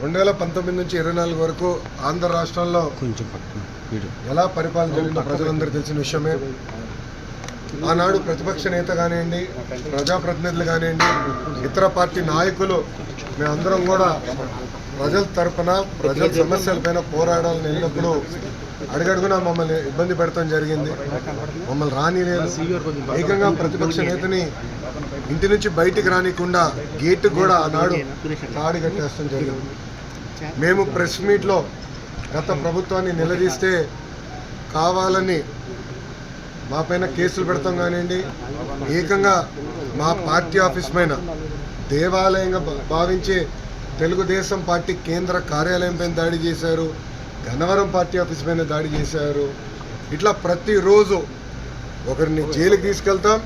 2019 నుంచి 24 వరకు ఆంధ్ర రాష్ట్రంలో ఎలా పరిపాలన జరిగిందో ప్రజలందరికీ తెలిసిన విషయమే. ఆనాడు ప్రతిపక్ష నేత కానివ్వండి, ప్రజాప్రతినిధులు కానివ్వండి, ఇతర పార్టీ నాయకులు మేమందరం కూడా ప్రజల తరపున ప్రజల సమస్యలపైన పోరాడాలని వెళ్ళినప్పుడు అడుగడుగునా మమ్మల్ని ఇబ్బంది పెడతాం జరిగింది. మమ్మల్ని రానిలేదు. ఏకంగా ప్రతిపక్ష నేతని ఇంటి నుంచి బయటికి రానికుండా గేటు కూడా ఆనాడు తాడి కట్టేస్తాం జరిగింది. మేము ప్రెస్ మీట్లో గత ప్రభుత్వాన్ని నిలదీస్తే కావాలని మా పైన కేసులు పెడతాం కానివ్వండి, ఏకంగా మా పార్టీ ఆఫీస్ పైన దేవాలయంగా భావించే తెలుగుదేశం పార్టీ కేంద్ర కార్యాలయం పైన దాడి చేశారు, గన్నవరం పార్టీ ఆఫీస్ పైన దాడి చేశారు. ఇట్లా ప్రతిరోజు ఒకరిని జైలుకి తీసుకెళ్తాం,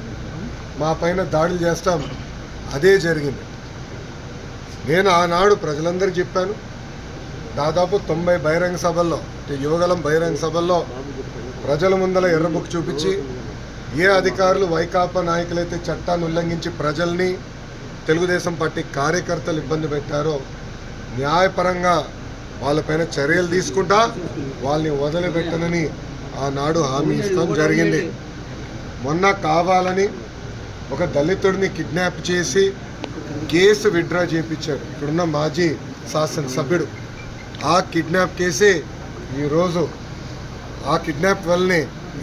మా పైన దాడులు చేస్తాం. అదే జరిగింది. నేను ఆనాడు ప్రజలందరికీ చెప్పాను. దాదాపు 90 బహిరంగ సభల్లో, యువగలం బహిరంగ సభల్లో ప్రజల ముందల ఎర్ర బుక్ చూపించి ఏ అధికారులు వైకాపా నాయకులైతే చట్టాన్ని ఉల్లంఘించి ప్రజల్ని, తెలుగుదేశం పార్టీ కార్యకర్తలు ఇబ్బంది పెట్టారో న్యాయపరంగా వాళ్ళపైన చర్యలు తీసుకుంటా వాళ్ళని వదిలిపెట్టనని ఆనాడు హామీ ఇస్తాం జరిగింది. మొన్న కావాలని ఒక దళితుడిని కిడ్నాప్ చేసి కేసు విత్డ్రా చేయించారు ఇక్కడున్న మాజీ శాసనసభ్యుడు. ఆ కిడ్నాప్ కేసే ఈరోజు, ఆ కిడ్నాప్ వల్లనే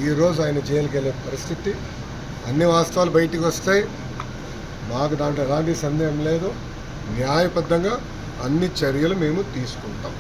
ఈరోజు ఆయన జైలుకి వెళ్ళే పరిస్థితి. అన్ని వాస్తవాలు బయటికి వస్తాయి. మాకు దాంట్లో ఎలాంటి సందేహం లేదు. న్యాయబద్ధంగా అన్ని చర్యలు మేము తీసుకుంటాం.